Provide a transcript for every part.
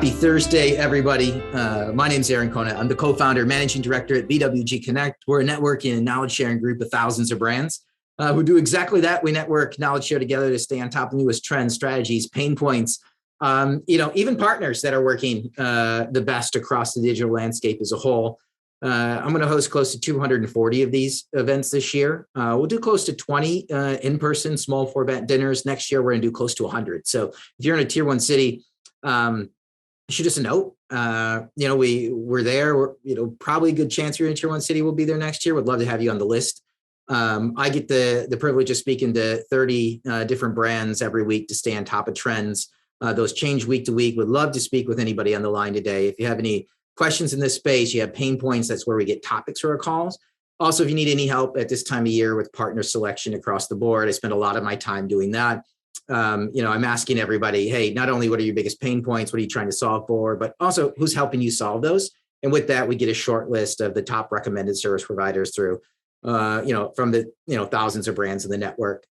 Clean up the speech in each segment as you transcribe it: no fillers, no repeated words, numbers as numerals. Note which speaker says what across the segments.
Speaker 1: Happy Thursday, everybody. My name is Aaron Kona. I'm the co-founder, managing director at BWG Connect. We're a networking and knowledge sharing group of thousands of brands who do exactly that. We network, knowledge share together to stay on top of the newest trends, strategies, pain points, even partners that are working the best across the digital landscape as a whole. I'm going to host close to 240 of these events this year. We'll do close to 20 in-person small format dinners. Next year, we're going to do close to 100. So if you're in a tier one city, shoot us a note. We're there. We're, probably a good chance you're in a tier one city. We'll be there next year. Would love to have you on the list. I get the privilege of speaking to 30 different brands every week to stay on top of trends. Those change week to week. Would love to speak with anybody on the line today. If you have any questions in this space, you have pain points, that's where we get topics for our calls. Also, if you need any help at this time of year with partner selection across the board, I spend a lot of my time doing that. I'm asking everybody, hey, not only what are your biggest pain points, what are you trying to solve for, but also who's helping you solve those. And with that, we get a short list of the top recommended service providers through, from the, thousands of brands in the network.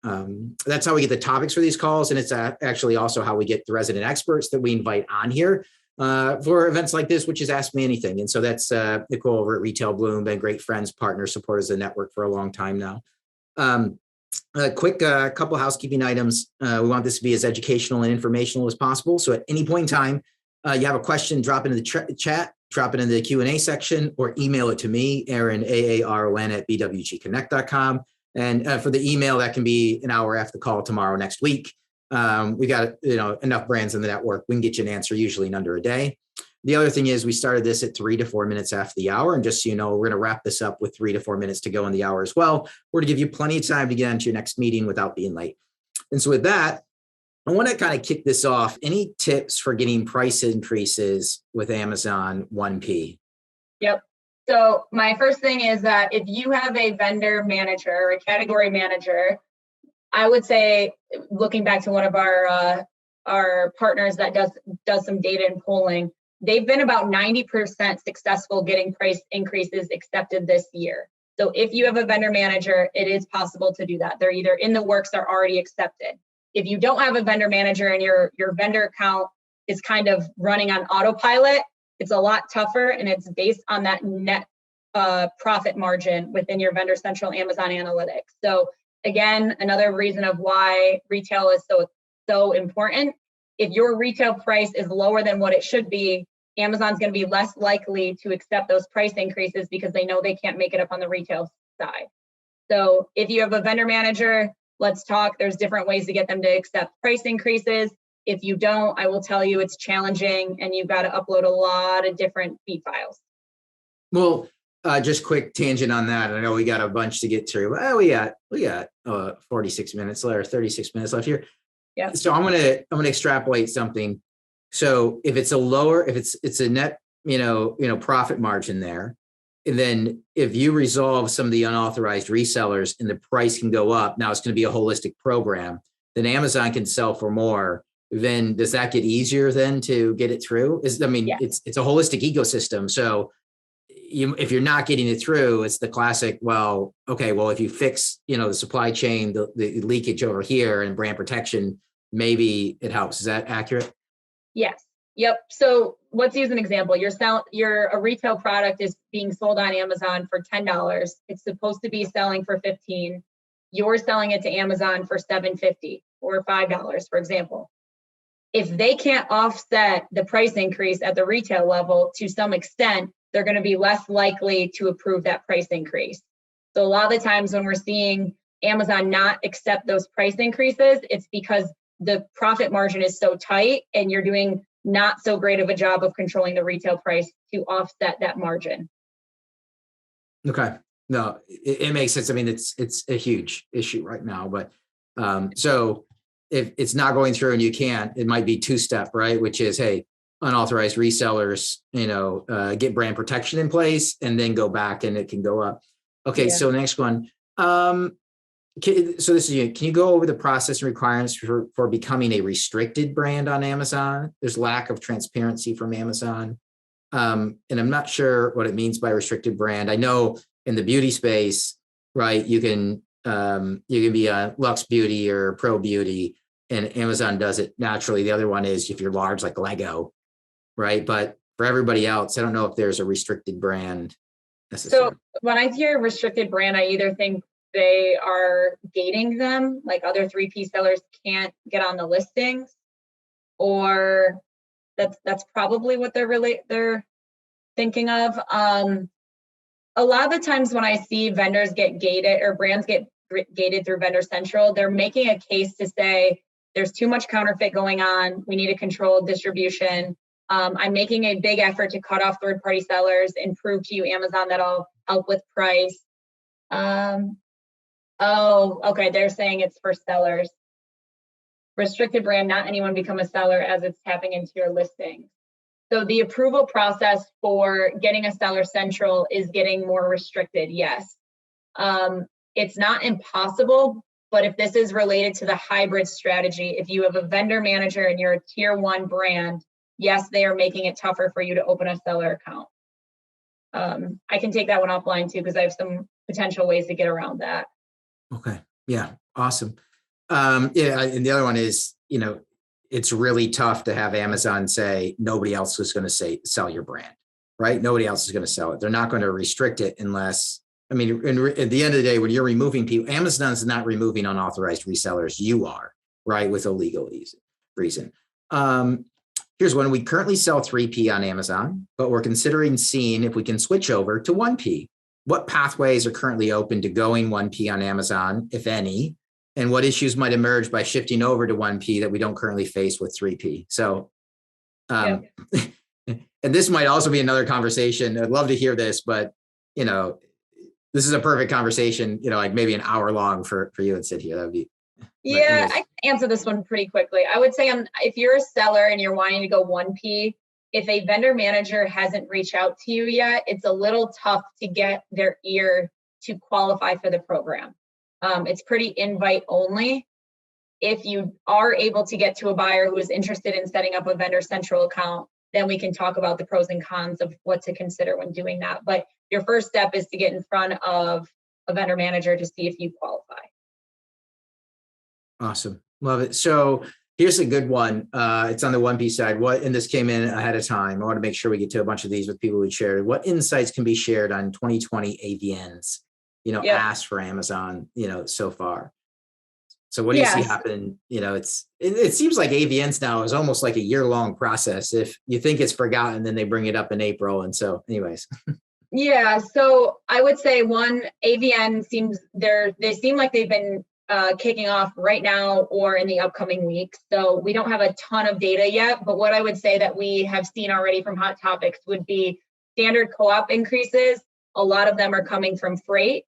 Speaker 1: That's how we get the topics for these calls. And it's actually also how we get the resident experts that we invite on here for events like this, which is Ask Me Anything. And so that's Nicole over at Retail Bloom, been great friends, partners, supporters of the network for a long time now. A quick couple housekeeping items. We want this to be as educational and informational as possible. So at any point in time, you have a question, drop it into the chat, drop it into the Q&A section, or email it to me, Aaron, AARON at bwgconnect.com. And for the email, that can be an hour after the call tomorrow, next week. We got enough brands in the network. We can get you an answer usually in under a day. The other thing is we started this at 3 to 4 minutes after the hour. And just so you know, we're going to wrap this up with 3 to 4 minutes to go in the hour as well. We're to give you plenty of time to get into your next meeting without being late. And so with that, I want to kind of kick this off. Any tips for getting price increases with Amazon 1P?
Speaker 2: Yep. So my first thing is that if you have a vendor manager or a category manager, I would say, looking back to one of our partners that does some data and polling, they've been about 90% successful getting price increases accepted this year. So if you have a vendor manager, it is possible to do that. They're either in the works or already accepted. If you don't have a vendor manager and your vendor account is kind of running on autopilot, it's a lot tougher, and it's based on that net profit margin within your Vendor Central Amazon Analytics. So again, another reason of why retail is so important. If your retail price is lower than what it should be, Amazon's going to be less likely to accept those price increases because they know they can't make it up on the retail side. So if you have a vendor manager, let's talk. There's different ways to get them to accept price increases. If you don't, I will tell you it's challenging, and you've got to upload a lot of different feed files.
Speaker 1: Well, just quick tangent on that. I know we got a bunch to get through. Well, we got 46 minutes left, 36 minutes left here.
Speaker 2: Yeah.
Speaker 1: So I'm gonna extrapolate something. So if it's a net, profit margin there, and then if you resolve some of the unauthorized resellers and the price can go up, now it's going to be a holistic program, then Amazon can sell for more. Then does that get easier then to get it through? It's a holistic ecosystem. So if you're not getting it through, it's the classic, if you fix, the supply chain, the leakage over here and brand protection, maybe it helps. Is that accurate?
Speaker 2: Yes. Yep. So let's use an example. A retail product is being sold on Amazon for $10. It's supposed to be selling for $15. You're selling it to Amazon for $7.50 or $5, for example. If they can't offset the price increase at the retail level to some extent, they're going to be less likely to approve that price increase. So a lot of the times when we're seeing Amazon not accept those price increases, it's because the profit margin is so tight and you're doing not so great of a job of controlling the retail price to offset that margin.
Speaker 1: Okay. No, it makes sense. I mean, it's a huge issue right now, but so if it's not going through and you can't, it might be two-step, right? Which is, hey, unauthorized resellers, get brand protection in place and then go back and it can go up. Okay. Yeah. So next one. So this is you. Can you go over the process and requirements for becoming a restricted brand on Amazon? There's lack of transparency from Amazon. And I'm not sure what it means by restricted brand. I know in the beauty space, right, you can be a Luxe Beauty or Pro Beauty, and Amazon does it naturally. The other one is if you're large, like Lego, right? But for everybody else, I don't know if there's a restricted brand necessarily.
Speaker 2: So when I hear restricted brand, I either think they are gating them, like other 3P sellers can't get on the listings, or that's probably what they're thinking of. A lot of the times when I see vendors get gated or brands get gated through Vendor Central, they're making a case to say there's too much counterfeit going on. We need a controlled distribution. I'm making a big effort to cut off third-party sellers and prove to you, Amazon, that I'll help with price. Oh, okay. They're saying it's for sellers. Restricted brand, not anyone become a seller as it's tapping into your listing. So the approval process for getting a Seller Central is getting more restricted, yes. It's not impossible, but if this is related to the hybrid strategy, if you have a vendor manager and you're a tier 1 brand, yes, they are making it tougher for you to open a seller account. I can take that one offline too, because I have some potential ways to get around that.
Speaker 1: Okay. Yeah. Awesome. Yeah. And the other one is, it's really tough to have Amazon say nobody else is going to sell your brand, right? Nobody else is going to sell it. They're not going to restrict it unless, at the end of the day, when you're removing people, Amazon's not removing unauthorized resellers. You are, right? With a legal reason. Here's one. We currently sell 3P on Amazon, but we're considering seeing if we can switch over to 1P. What pathways are currently open to going 1P on Amazon, if any? And what issues might emerge by shifting over to 1P that we don't currently face with 3P? So, and this might also be another conversation. I'd love to hear this, but, this is a perfect conversation, like maybe an hour long for you and Sid here. That would be.
Speaker 2: Yeah, I can answer this one pretty quickly. I would say if you're a seller and you're wanting to go 1P, if a vendor manager hasn't reached out to you yet, it's a little tough to get their ear to qualify for the program. It's pretty invite only. If you are able to get to a buyer who is interested in setting up a Vendor Central account, then we can talk about the pros and cons of what to consider when doing that. But your first step is to get in front of a vendor manager to see if you qualify.
Speaker 1: Awesome. Love it. So here's a good one. It's on the 1P side. And this came in ahead of time. I want to make sure we get to a bunch of these with people who shared. What insights can be shared on 2020 AVNs, asked for Amazon, so far? So what do you see happen? It seems like AVNs now is almost like a year-long process. If you think it's forgotten, then they bring it up in April. And so anyways.
Speaker 2: Yeah. So I would say one, AVN they seem like they've been kicking off right now or in the upcoming weeks. So we don't have a ton of data yet, but what I would say that we have seen already from Hot Topics would be standard co-op increases. A lot of them are coming from freight.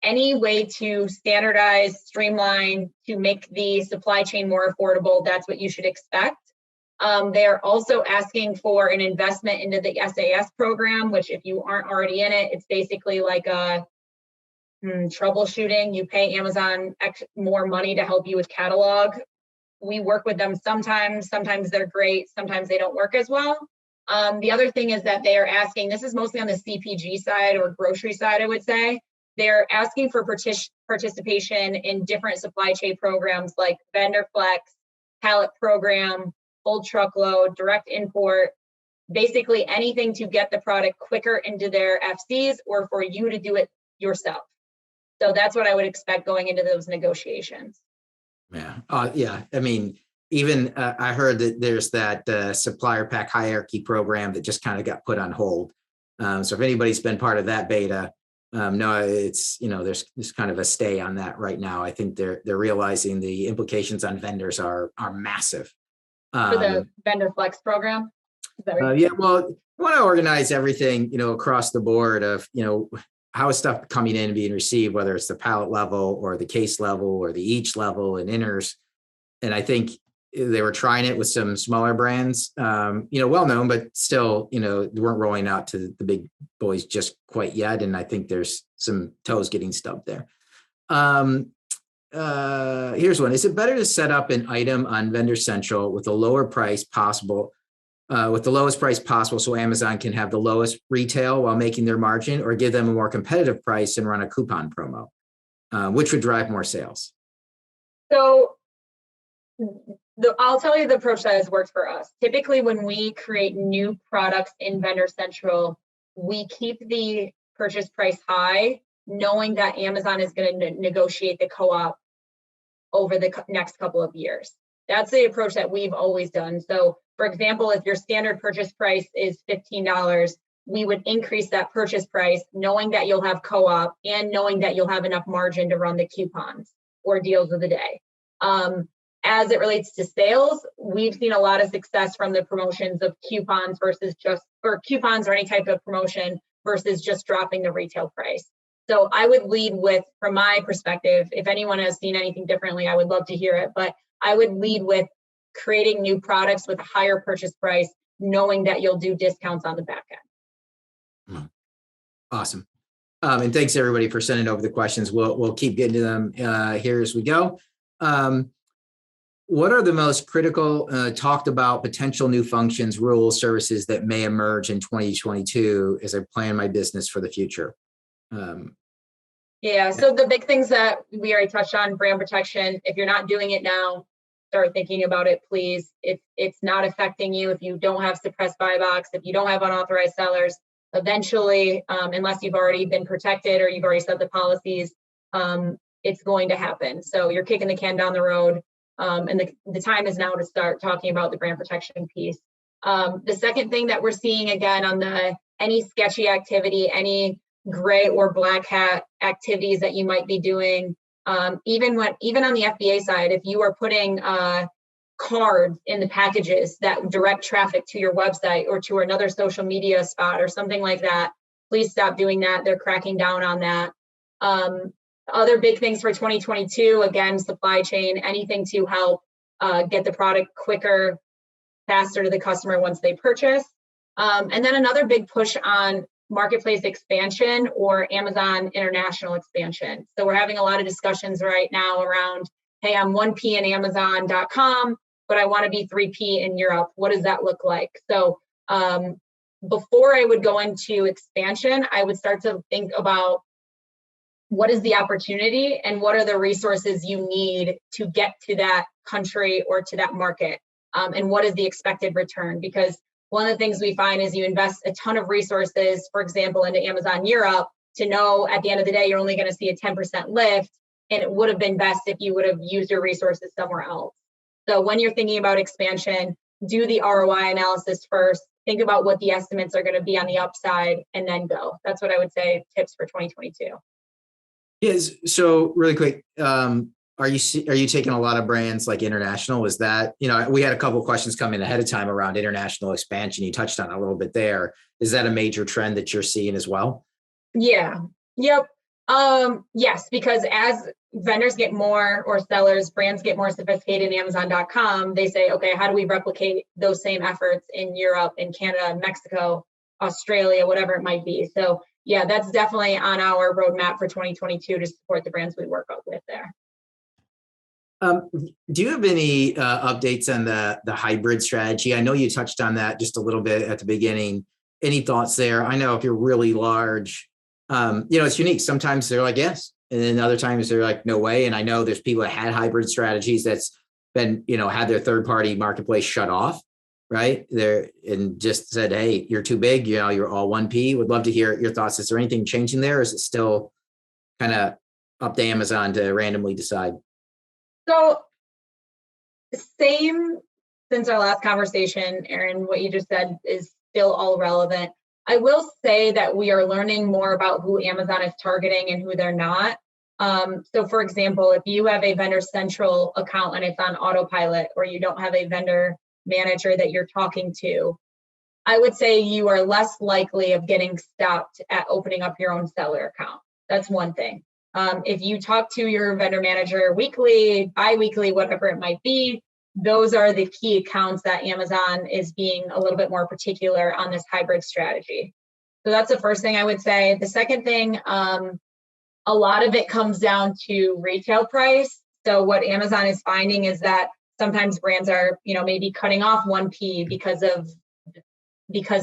Speaker 2: Any way to standardize, streamline, to make the supply chain more affordable, that's what you should expect. They are also asking for an investment into the SAS program, which if you aren't already in it, it's basically like a troubleshooting. You pay Amazon more money to help you with catalog. We work with them sometimes they're great, sometimes they don't work as well. The other thing is that they are asking, this is mostly on the CPG side or grocery side, I would say, they're asking for participation in different supply chain programs like Vendor Flex, Pallet Program, Full Truckload, Direct Import, basically anything to get the product quicker into their FCs or for you to do it yourself. So that's what I would expect going into those negotiations.
Speaker 1: Yeah. Yeah. Even I heard that there's that supplier pack hierarchy program that just kind of got put on hold. So if anybody's been part of that beta, no, it's, there's kind of a stay on that right now. I think they're realizing the implications on vendors are massive.
Speaker 2: For the Vendor Flex program?
Speaker 1: Yeah, well, I want to organize everything, across the board of, how is stuff coming in and being received, whether it's the pallet level or the case level or the each level and inners. And I think they were trying it with some smaller brands, well-known, but still, they weren't rolling out to the big boys just quite yet. And I think there's some toes getting stubbed there. Here's one. Is it better to set up an item on Vendor Central with the lowest price possible so Amazon can have the lowest retail while making their margin, or give them a more competitive price and run a coupon promo, which would drive more sales?
Speaker 2: So I'll tell you the approach that has worked for us. Typically, when we create new products in Vendor Central, we keep the purchase price high, knowing that Amazon is going to negotiate the co-op over the next couple of years. That's the approach that we've always done. So, for example, if your standard purchase price is $15, we would increase that purchase price, knowing that you'll have co-op and knowing that you'll have enough margin to run the coupons or deals of the day. As it relates to sales, we've seen a lot of success from the promotions of coupons or coupons or any type of promotion versus just dropping the retail price. So I would lead with, from my perspective, if anyone has seen anything differently, I would love to hear it, but I would lead with creating new products with a higher purchase price, knowing that you'll do discounts on the back end.
Speaker 1: Awesome. And thanks everybody for sending over the questions. We'll keep getting to them here as we go. What are the most critical talked about potential new functions, rules, services that may emerge in 2022 as I plan my business for the future?
Speaker 2: Yeah, so the big things that we already touched on, brand protection. If you're not doing it now, start thinking about it, please. It's not affecting you if you don't have suppressed buy box, if you don't have unauthorized sellers. Eventually, unless you've already been protected or you've already set the policies, it's going to happen. So you're kicking the can down the road. And the time is now to start talking about the brand protection piece. The second thing that we're seeing again on any sketchy activity, any gray or black hat activities that you might be doing, even on the FBA side, if you are putting cards in the packages that direct traffic to your website or to another social media spot or something like that, please stop doing that. They're cracking down on that. Other big things for 2022, again, supply chain, anything to help get the product quicker, faster to the customer once they purchase. And then another big push on marketplace expansion or Amazon international expansion. So we're having a lot of discussions right now around, hey, I'm 1P in Amazon.com, but I want to be 3P in Europe. What does that look like? So before I would go into expansion, I would start to think about what is the opportunity and what are the resources you need to get to that country or to that market? And what is the expected return? Because one of the things we find is you invest a ton of resources, for example, into Amazon Europe, to know at the end of the day, you're only going to see a 10% lift. And it would have been best if you would have used your resources somewhere else. So when you're thinking about expansion, do the ROI analysis first. Think about what the estimates are going to be on the upside and then go. That's what I would say tips for 2022.
Speaker 1: Yes. So really quick, are you taking a lot of brands like international? Was that, we had a couple of questions come in ahead of time around international expansion. You touched on it a little bit there. Is that a major trend that you're seeing as well?
Speaker 2: Yeah. Yep. Yes, because as vendors get more, or sellers, brands get more sophisticated in Amazon.com, they say, okay, how do we replicate those same efforts in Europe, in Canada, Mexico, Australia, whatever it might be. So yeah, that's definitely on our roadmap for 2022 to support the brands we work with there.
Speaker 1: Do you have any updates on the hybrid strategy? I know you touched on that just a little bit at the beginning. Any thoughts there? I know if you're really large, it's unique. Sometimes they're like, yes. And then other times they're like, no way. And I know there's people that had hybrid strategies that's been, had their third party marketplace shut off, right? There and just said, hey, you're too big, you're all 1P. Would love to hear your thoughts. Is there anything changing there? Or is it still kind of up to Amazon to randomly decide?
Speaker 2: So same since our last conversation, Aaron, what you just said is still all relevant. I will say that we are learning more about who Amazon is targeting and who they're not. So for example, if you have a Vendor Central account and it's on autopilot, or you don't have a vendor manager that you're talking to, I would say you are less likely of getting stopped at opening up your own seller account. That's one thing. If you talk to your vendor manager weekly, bi-weekly, whatever it might be, those are the key accounts that Amazon is being a little bit more particular on this hybrid strategy. So that's the first thing I would say. The second thing, a lot of it comes down to retail price. So what Amazon is finding is that sometimes brands are, maybe cutting off 1P because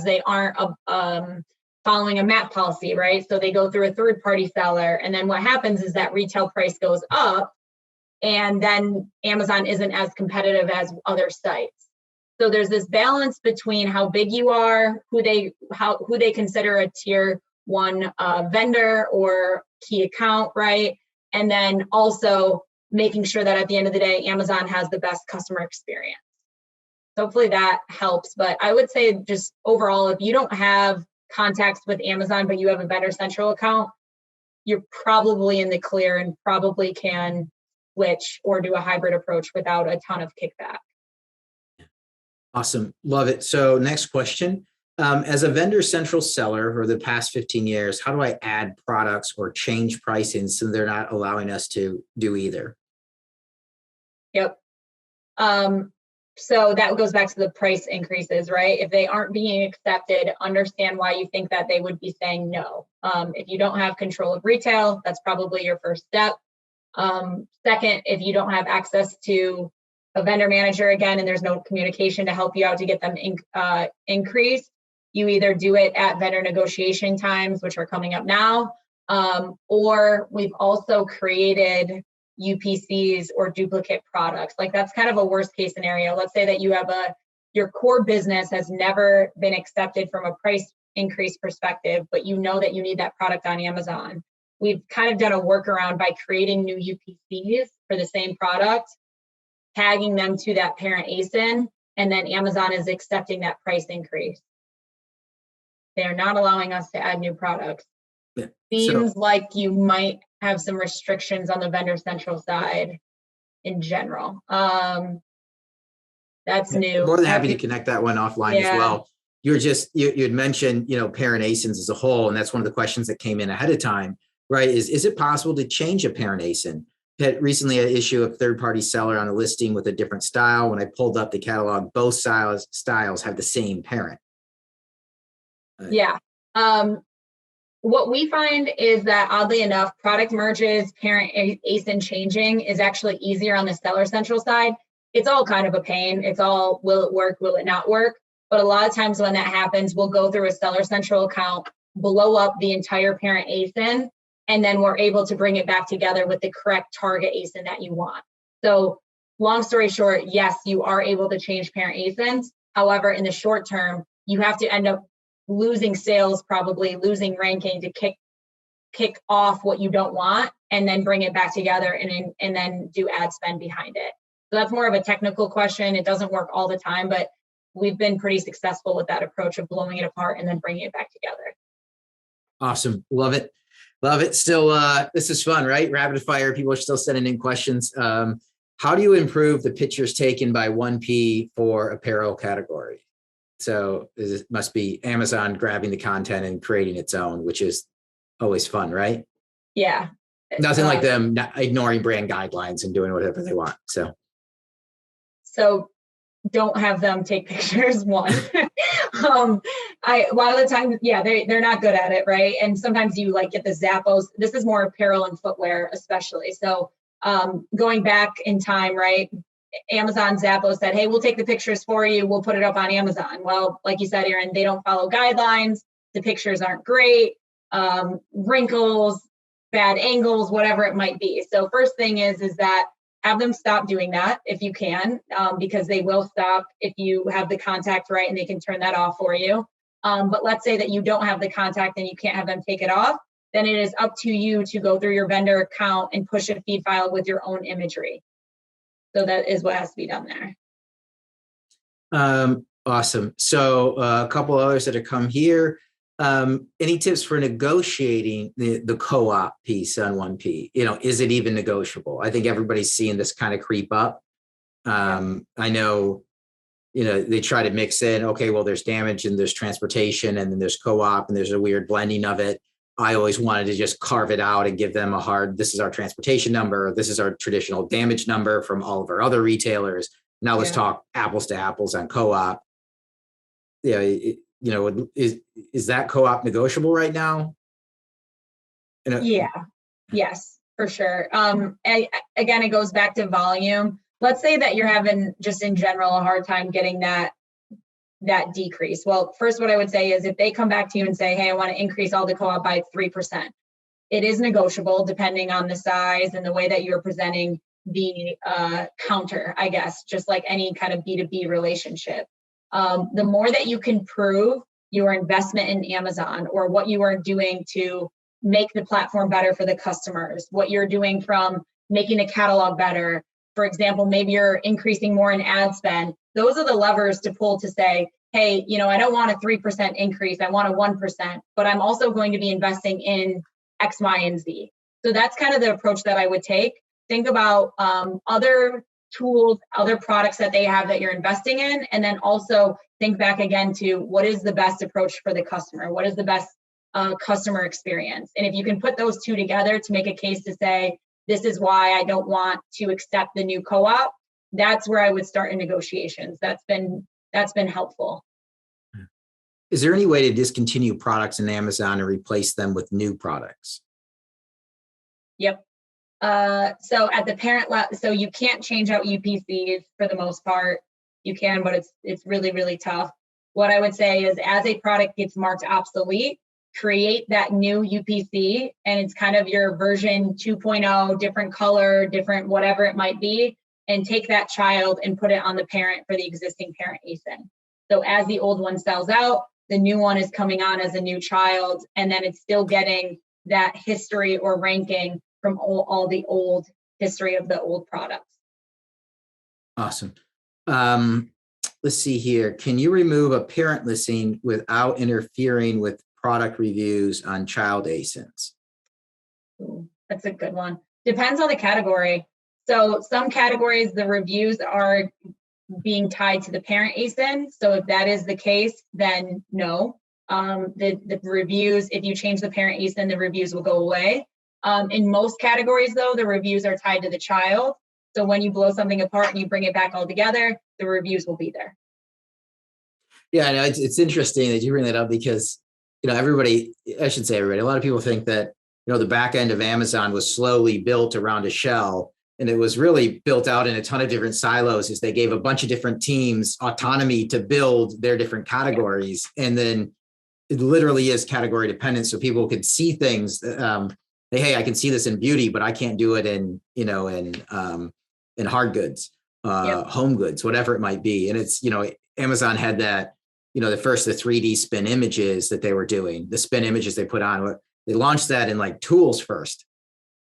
Speaker 2: they aren't following a MAP policy, right? So they go through a third-party seller, and then what happens is that retail price goes up, and then Amazon isn't as competitive as other sites. So there's this balance between how big you are, who they consider a tier 1 vendor or key account, right? And then also making sure that at the end of the day, Amazon has the best customer experience. So hopefully that helps. But I would say just overall, if you don't have contacts with Amazon, but you have a Vendor Central account, you're probably in the clear and probably can switch or do a hybrid approach without a ton of kickback.
Speaker 1: Awesome. Love it. So next question. As a Vendor Central seller for the past 15 years, how do I add products or change pricing so they're not allowing us to do either?
Speaker 2: Yep. So that goes back to the price increases, right? If they aren't being accepted, understand why you think that they would be saying no. If you don't have control of retail, that's probably your first step. Second, if you don't have access to a vendor manager again, and there's no communication to help you out to get them increased, you either do it at vendor negotiation times, which are coming up now, or we've also created UPCs or duplicate products. Like that's kind of a worst case scenario. Let's say that you have your core business has never been accepted from a price increase perspective, but you know that you need that product on Amazon. We've kind of done a workaround by creating new UPCs for the same product, tagging them to that parent ASIN, and then Amazon is accepting that price increase. They are not allowing us to add new products.
Speaker 1: Yeah.
Speaker 2: Seems like you might have some restrictions on the Vendor Central side in general. That's new.
Speaker 1: More than happy to connect that one offline as well. You had mentioned, parent ASINs as a whole, and that's one of the questions that came in ahead of time, right? Is it possible to change a parent ASIN? Had recently an issue of third-party seller on a listing with a different style. When I pulled up the catalog, both styles have the same parent.
Speaker 2: Yeah. What we find is that oddly enough, product merges, parent ASIN changing is actually easier on the Seller Central side. It's all kind of a pain. It's all, will it work? Will it not work? But a lot of times when that happens, we'll go through a Seller Central account, blow up the entire parent ASIN, and then we're able to bring it back together with the correct target ASIN that you want. So long story short, yes, you are able to change parent ASINs. However, in the short term, you have to end up losing sales, probably losing ranking to kick off what you don't want, and then bring it back together and then do ad spend behind it. So that's more of a technical question. It doesn't work all the time, but we've been pretty successful with that approach of blowing it apart and then bringing it back together.
Speaker 1: Awesome. Love it. Love it. Still, this is fun, right? Rapid fire. People are still sending in questions. How do you improve the pictures taken by 1P for apparel category? So it must be Amazon grabbing the content and creating its own, which is always fun, right?
Speaker 2: Yeah.
Speaker 1: Nothing like them not ignoring brand guidelines and doing whatever they want. So
Speaker 2: don't have them take pictures. One, a lot of the time, yeah, they're not good at it, right? And sometimes you get the Zappos. This is more apparel and footwear, especially. So going back in time, right? Amazon Zappos said, hey, we'll take the pictures for you. We'll put it up on Amazon. Well, like you said, Aaron, they don't follow guidelines. The pictures aren't great. Wrinkles, bad angles, whatever it might be. So first thing is that have them stop doing that if you can, because they will stop if you have the contact right and they can turn that off for you. But let's say that you don't have the contact and you can't have them take it off, then it is up to you to go through your vendor account and push a feed file with your own imagery. So that is what has to be done there.
Speaker 1: Awesome. So a couple others that have come here. Any tips for negotiating the co-op piece on 1P? Is it even negotiable? I think everybody's seeing this kind of creep up. I know, they try to mix in, okay, well, there's damage and there's transportation and then there's co-op and there's a weird blending of it. I always wanted to just carve it out and give them this is our transportation number. This is our traditional damage number from all of our other retailers. Now let's talk apples to apples on co-op. Yeah. Is that co-op negotiable right now?
Speaker 2: Yeah. Yes, for sure. Again, it goes back to volume. Let's say that you're having just in general a hard time getting that decrease. Well, first, what I would say is if they come back to you and say, hey, I want to increase all the co-op by 3%, it is negotiable depending on the size and the way that you're presenting the counter, I guess, just like any kind of B2B relationship. The more that you can prove your investment in Amazon or what you are doing to make the platform better for the customers, what you're doing from making the catalog better. For example, maybe you're increasing more in ad spend. Those are the levers to pull to say, hey, I don't want a 3% increase, I want a 1%, but I'm also going to be investing in X, Y, and Z. So that's kind of the approach that I would take. Think about other tools, other products that they have that you're investing in, and then also think back again to what is the best approach for the customer? What is the best customer experience? And if you can put those two together to make a case to say, this is why I don't want to accept the new co-op, that's where I would start in negotiations. That's been helpful.
Speaker 1: Is there any way to discontinue products in Amazon and replace them with new products?
Speaker 2: Yep. So at the parent level, so you can't change out UPCs for the most part. You can, but it's really, really tough. What I would say is, as a product gets marked obsolete, create that new UPC, and it's kind of your version 2.0, different color, different whatever it might be, and take that child and put it on the parent for the existing parent ASIN. So as the old one sells out, the new one is coming on as a new child, and then it's still getting that history or ranking from all the old history of the old products.
Speaker 1: Awesome. Let's see here. Can you remove a parent listing without interfering with product reviews on child ASINs?
Speaker 2: Ooh, that's a good one. Depends on the category. So some categories, the reviews are being tied to the parent ASIN. So if that is the case, then no. The reviews, if you change the parent ASIN, the reviews will go away. In most categories, though, the reviews are tied to the child. So when you blow something apart and you bring it back all together, the reviews will be there.
Speaker 1: Yeah, I know it's interesting that you bring that up because, everybody, I should say everybody, a lot of people think that, the back end of Amazon was slowly built around a shell, and it was really built out in a ton of different silos as they gave a bunch of different teams autonomy to build their different categories. And then it literally is category dependent. So people could see things, hey, I can see this in beauty, but I can't do it in hard goods, home goods, whatever it might be. And it's, Amazon had that, the 3D spin images that they were doing, the spin images they put on, they launched that in like tools first.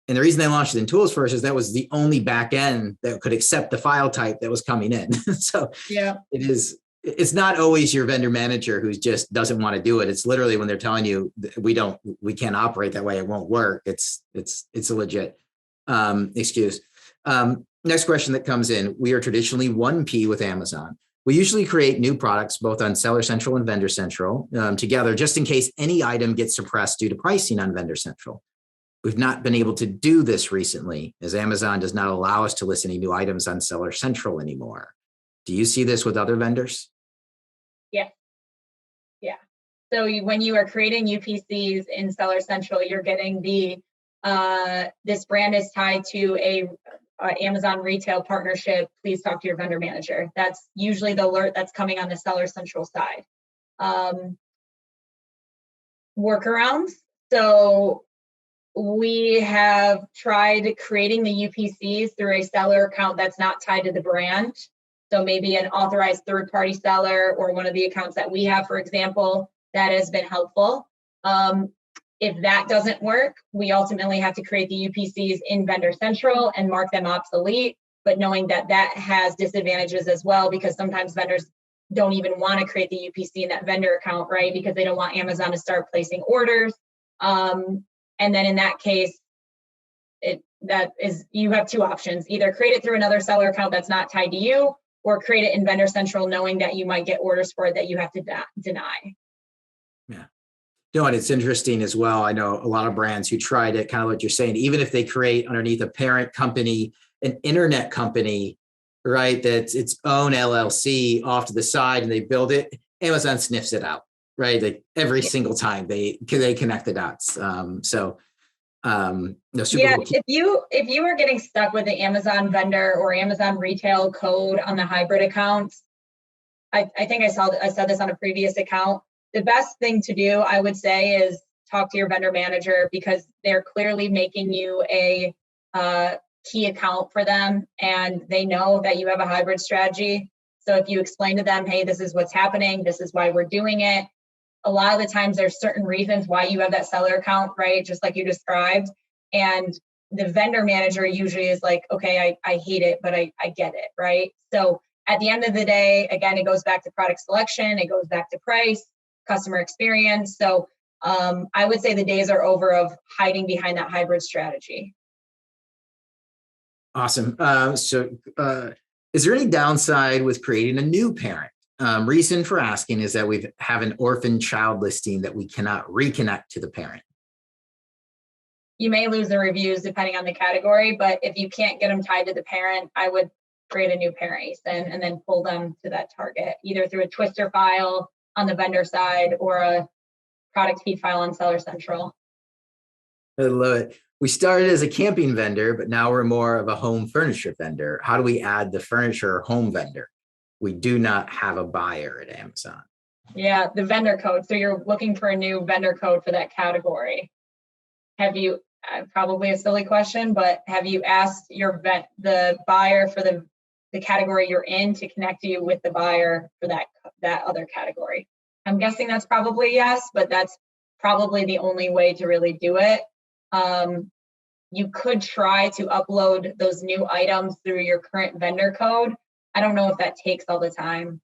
Speaker 1: And the reason they launched it in tools first is that was the only back end that could accept the file type that was coming in. So yeah, it's not always your vendor manager who just doesn't want to do it. It's literally when they're telling you we can't operate that way, it won't work. It's a legit excuse. Next question that comes in. We are traditionally 1P with Amazon. We usually create new products both on Seller Central and Vendor Central together, just in case any item gets suppressed due to pricing on Vendor Central. We've not been able to do this recently, as Amazon does not allow us to list any new items on Seller Central anymore. Do you see this with other vendors?
Speaker 2: Yeah. So when you are creating UPCs in Seller Central, you're getting this brand is tied to a Amazon retail partnership. Please talk to your vendor manager. That's usually the alert that's coming on the Seller Central side. Workarounds. So we have tried creating the UPCs through a seller account that's not tied to the brand. So maybe an authorized third-party seller or one of the accounts that we have, for example, that has been helpful. If that doesn't work, we ultimately have to create the UPCs in Vendor Central and mark them obsolete, but knowing that that has disadvantages as well, because sometimes vendors don't even want to create the UPC in that vendor account, right? Because they don't want Amazon to start placing orders. And then in that case, you have two options: either create it through another seller account that's not tied to you, or create it in Vendor Central, knowing that you might get orders for it that you have to deny.
Speaker 1: Yeah. And it's interesting as well. I know a lot of brands who try to kind of what you're saying, even if they create underneath a parent company, an internet company, right, that's its own LLC off to the side, and they build it, Amazon sniffs it out, right? Every single time they connect the dots.
Speaker 2: If you are getting stuck with the Amazon vendor or Amazon retail code on the hybrid accounts, I think I said this on a previous account. The best thing to do, I would say, is talk to your vendor manager, because they're clearly making you a key account for them, and they know that you have a hybrid strategy. So if you explain to them, hey, this is what's happening, this is why we're doing it. A lot of the times there's certain reasons why you have that seller account, right? Just like you described. And the vendor manager usually is like, okay, I hate it, but I get it, right? So at the end of the day, again, it goes back to product selection, it goes back to price, customer experience. So I would say the days are over of hiding behind that hybrid strategy.
Speaker 1: Awesome. Is there any downside with creating a new parent? Reason for asking is that we have an orphan child listing that we cannot reconnect to the parent.
Speaker 2: You may lose the reviews depending on the category, but if you can't get them tied to the parent, I would create a new parent ASIN and then pull them to that target, either through a twister file on the vendor side or a product feed file on Seller Central.
Speaker 1: I love it. We started as a camping vendor, but now we're more of a home furniture vendor. How do we add the furniture home vendor? We do not have a buyer at Amazon.
Speaker 2: Yeah, the vendor code. So you're looking for a new vendor code for that category. Have you, probably a silly question, but have you asked the buyer for the category you're in to connect you with the buyer for that other category? I'm guessing that's probably yes, but that's probably the only way to really do it. You could try to upload those new items through your current vendor code. I don't know if that takes all the time.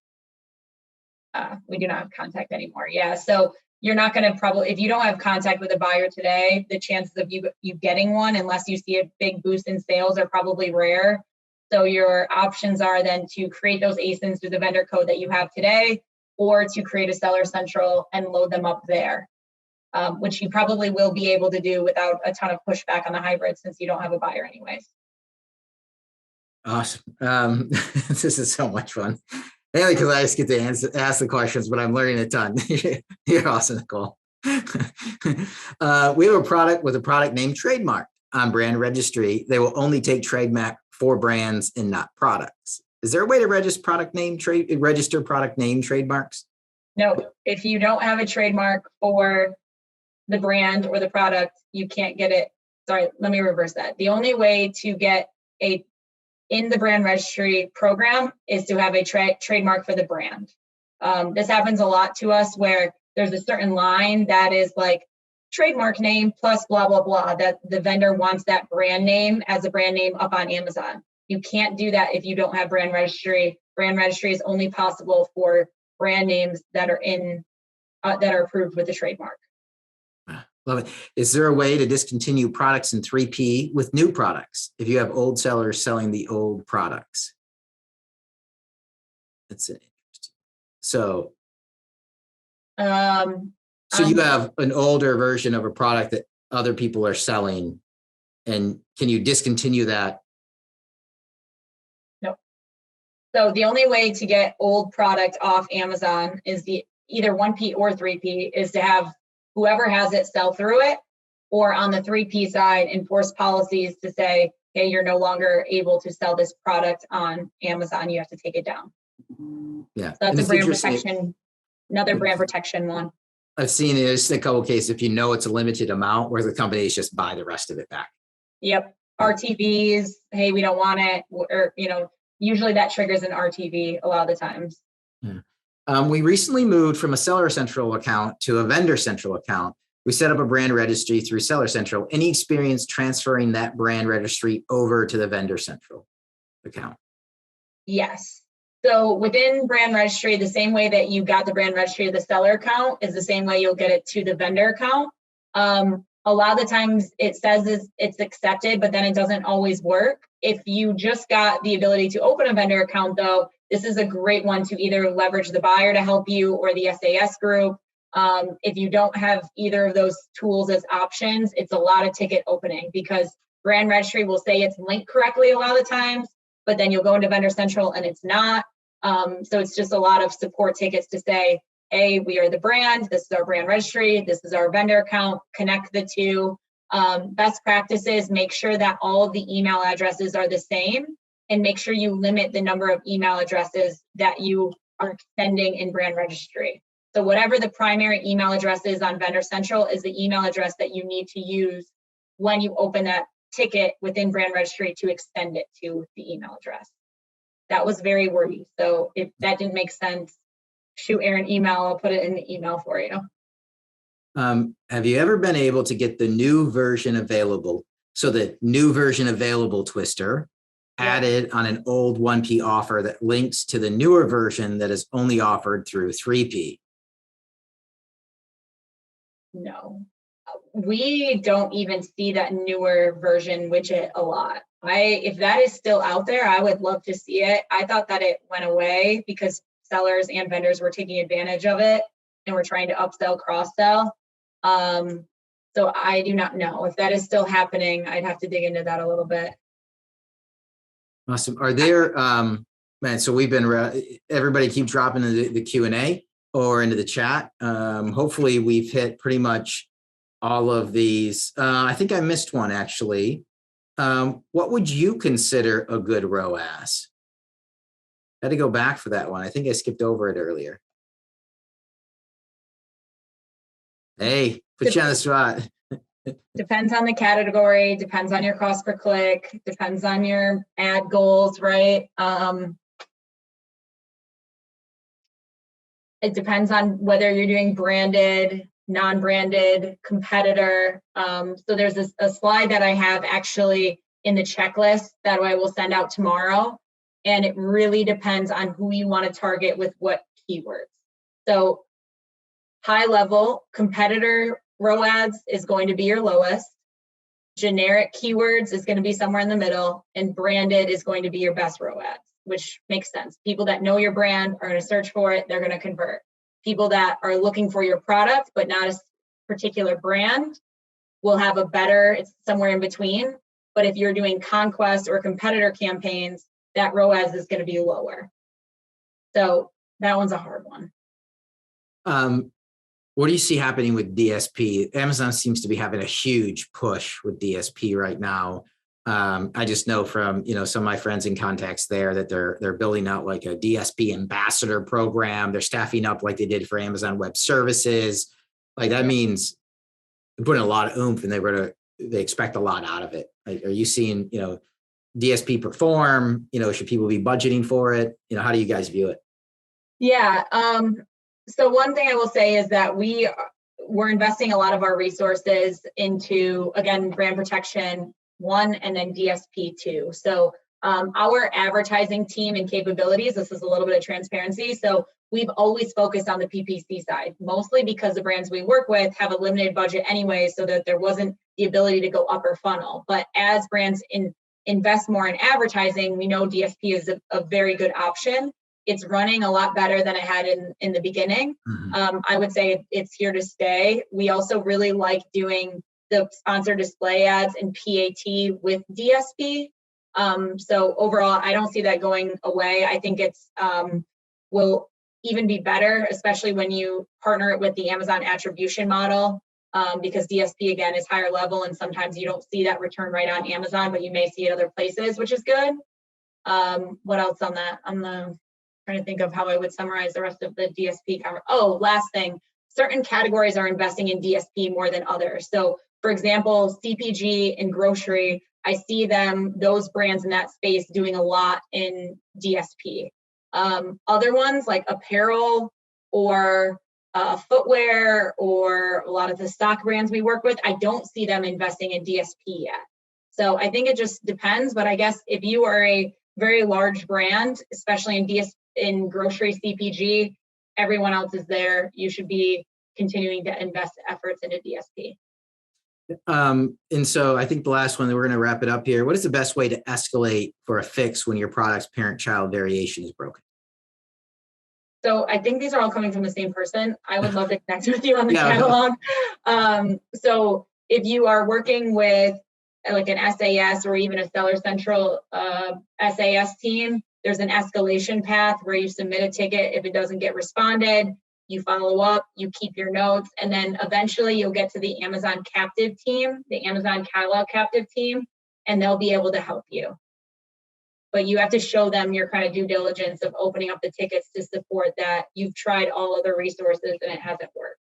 Speaker 2: We do not have contact anymore. Yeah, so you're not going to probably, if you don't have contact with a buyer today, the chances of you getting one, unless you see a big boost in sales, are probably rare. So your options are then to create those ASINs through the vendor code that you have today, or to create a Seller Central and load them up there. Which you probably will be able to do without a ton of pushback on the hybrid since you don't have a buyer anyways.
Speaker 1: Awesome. This is so much fun. Mainly because I just get to ask the questions, but I'm learning a ton. You're awesome, Nicole. We have a product with a product name trademark on brand registry. They will only take trademark for brands and not products. Is there a way to register product name trademarks?
Speaker 2: No, if you don't have a trademark for the brand or the product, you can't get it. Sorry, let me reverse that. The only way to get in the brand registry program is to have a trademark for the brand. This happens a lot to us where there's a certain line that is like trademark name plus blah, blah, blah, that the vendor wants that brand name as a brand name up on Amazon. You can't do that if you don't have brand registry. Brand registry is only possible for brand names that are that are approved with the trademark.
Speaker 1: Love it. Is there a way to discontinue products in 3P with new products if you have old sellers selling the old products? That's it. So you have an older version of a product that other people are selling, and can you discontinue that?
Speaker 2: No. So the only way to get old product off Amazon is either 1P or 3P is to have whoever has it sell through it, or on the 3P side, enforce policies to say, hey, you're no longer able to sell this product on Amazon. You have to take it down.
Speaker 1: Yeah.
Speaker 2: So that's a brand protection, another brand protection one.
Speaker 1: I've seen it. It's a couple of cases, if you know it's a limited amount, where the companies just buy the rest of it back.
Speaker 2: Yep. RTVs, hey, we don't want it. Or, usually that triggers an RTV a lot of the times.
Speaker 1: Yeah. We recently moved from a Seller Central account to a Vendor Central account. We set up a brand registry through Seller Central. Any experience transferring that brand registry over to the Vendor Central account?
Speaker 2: Yes. So within brand registry, the same way that you got the brand registry of the seller account is the same way you'll get it to the vendor account. A lot of the times it says it's accepted, but then it doesn't always work. If you just got the ability to open a vendor account, though, this is a great one to either leverage the buyer to help you or the SAS group. If you don't have either of those tools as options, it's a lot of ticket opening because brand registry will say it's linked correctly a lot of the times, but then you'll go into Vendor Central and it's not. So it's just a lot of support tickets to say, hey, we are the brand, this is our brand registry, this is our vendor account, connect the two. Best practices, make sure that all of the email addresses are the same and make sure you limit the number of email addresses that you are extending in brand registry. So whatever the primary email address is on Vendor Central is the email address that you need to use when you open that ticket within brand registry to extend it to the email address. That was very wordy. So if that didn't make sense, shoot Aaron email. I'll put it in the email for you.
Speaker 1: Have you ever been able to get the new version available? So the new version available twister added on an old 1P offer that links to the newer version that is only offered through 3P?
Speaker 2: No, we don't even see that newer version widget a lot. If that is still out there, I would love to see it. I thought that it went away because sellers and vendors were taking advantage of it and we're trying to upsell, cross-sell. So I do not know if that is still happening. I'd have to dig into that a little bit.
Speaker 1: Awesome. Are there, man, so we've been, everybody keep dropping into the Q&A or into the chat. Hopefully we've hit pretty much all of these. I think I missed one actually. What would you consider a good ROAS? I had to go back for that one. I think I skipped over it earlier. Hey, put you on the spot.
Speaker 2: Depends on the category, depends on your cost per click, depends on your ad goals, right? It depends on whether you're doing branded, non-branded, competitor. So there's a slide that I have actually in the checklist that I will send out tomorrow. And it really depends on who you want to target with what keywords. So high level, competitor ROAS is going to be your lowest. Generic keywords is going to be somewhere in the middle, and branded is going to be your best ROAS, which makes sense. People that know your brand are going to search for it, they're going to convert. People that are looking for your product, but not a particular brand, will have a better, it's somewhere in between. But if you're doing conquest or competitor campaigns, that ROAS is going to be lower. So that one's a hard one.
Speaker 1: What do you see happening with DSP? Amazon seems to be having a huge push with DSP right now. I just know from some of my friends and contacts there that they're building out like a DSP ambassador program. They're staffing up like they did for Amazon Web Services. Like that means they're putting a lot of oomph, and they expect a lot out of it. Like, are you seeing DSP perform? Should people be budgeting for it? How do you guys view it?
Speaker 2: Yeah. So one thing I will say is that we're investing a lot of our resources into, again, brand protection, 1, and then DSP 2. So our advertising team and capabilities, this is a little bit of transparency. So we've always focused on the PPC side, mostly because the brands we work with have a limited budget anyway, so that there wasn't the ability to go upper funnel. But as brands invest more in advertising, we know DSP is a very good option. It's running a lot better than it had in the beginning. Mm-hmm. I would say it's here to stay. We also really like doing the sponsored display ads and PAT with DSP. So overall, I don't see that going away. I think it's will even be better, especially when you partner it with the Amazon attribution model, because DSP, again, is higher level, and sometimes you don't see that return right on Amazon, but you may see it other places, which is good. What else on that? Trying to think of how I would summarize the rest of the DSP. Oh, last thing, certain categories are investing in DSP more than others. So for example, CPG and grocery, I see those brands in that space doing a lot in DSP. Other ones like apparel or footwear or a lot of the stock brands we work with, I don't see them investing in DSP yet. So I think it just depends, but I guess if you are a very large brand, especially in grocery CPG, everyone else is there. You should be continuing to invest efforts into DSP.
Speaker 1: And so I think the last one that we're going to wrap it up here. What is the best way to escalate for a fix when your product's parent-child variation is broken?
Speaker 2: So I think these are all coming from the same person. I would love to connect with you on the catalog. So if you are working with like an SAS or even a Seller Central SAS team, there's an escalation path where you submit a ticket. If it doesn't get responded, you follow up, you keep your notes, and then eventually you'll get to the Amazon captive team, the Amazon catalog captive team, and they'll be able to help you. But you have to show them your kind of due diligence of opening up the tickets to support that you've tried all other resources and it hasn't worked.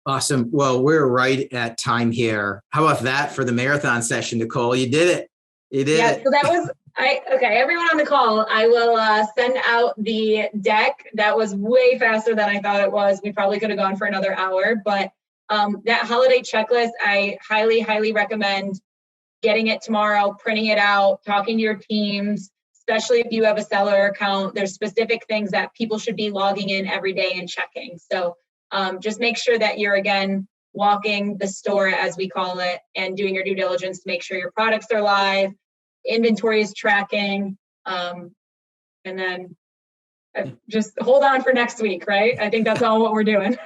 Speaker 1: Awesome. Well, we're right at time here. How about that for the marathon session, Nicole? You did it. You did it.
Speaker 2: So that was, okay, everyone on the call, I will send out the deck. That was way faster than I thought it was. We probably could have gone for another hour, but that holiday checklist, I highly, highly recommend getting it tomorrow, printing it out, talking to your teams, especially if you have a seller account. There's specific things that people should be logging in every day and checking. So just make sure that you're, again, walking the store, as we call it, and doing your due diligence to make sure your products are live, inventory is tracking, and then just hold on for next week, right? I think that's all what we're doing.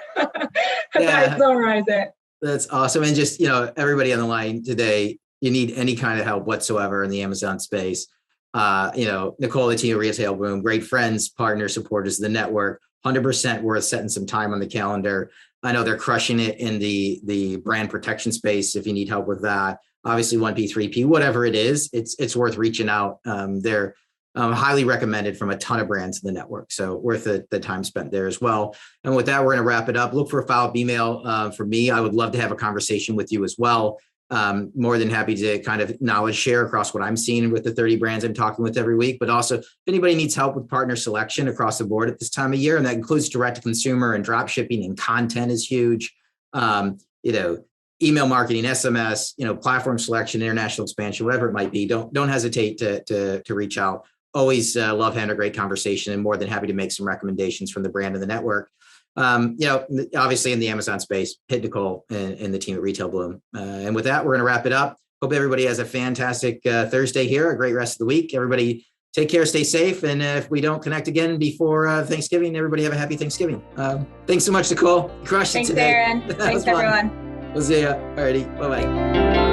Speaker 2: I summarize it.
Speaker 1: That's awesome. And just, everybody on the line today, you need any kind of help whatsoever in the Amazon space. Nicole, the team at Retail Boom, great friends, partners, supporters of the network, 100% worth setting some time on the calendar. I know they're crushing it in the brand protection space. If you need help with that, obviously 1P, 3P, whatever it is, it's worth reaching out. They're highly recommended from a ton of brands in the network. So worth the time spent there as well. And with that, we're going to wrap it up. Look for a follow-up email for me. I would love to have a conversation with you as well. More than happy to kind of knowledge share across what I'm seeing with the 30 brands I'm talking with every week, but also if anybody needs help with partner selection across the board at this time of year, and that includes direct to consumer and drop shipping, and content is huge. Email marketing, SMS, platform selection, international expansion, whatever it might be, don't hesitate to reach out. Always love having a great conversation, and more than happy to make some recommendations from the brand and the network. Obviously in the Amazon space, hit Nicole and the team at Retail Bloom. And with that, we're going to wrap it up. Hope everybody has a fantastic Thursday here, a great rest of the week. Everybody take care, stay safe. And if we don't connect again before Thanksgiving, everybody have a happy Thanksgiving. Thanks so much, Nicole. You crushed it today.
Speaker 2: Thanks, Aaron. Thanks, everyone.
Speaker 1: We'll see ya. Alrighty. Bye-bye.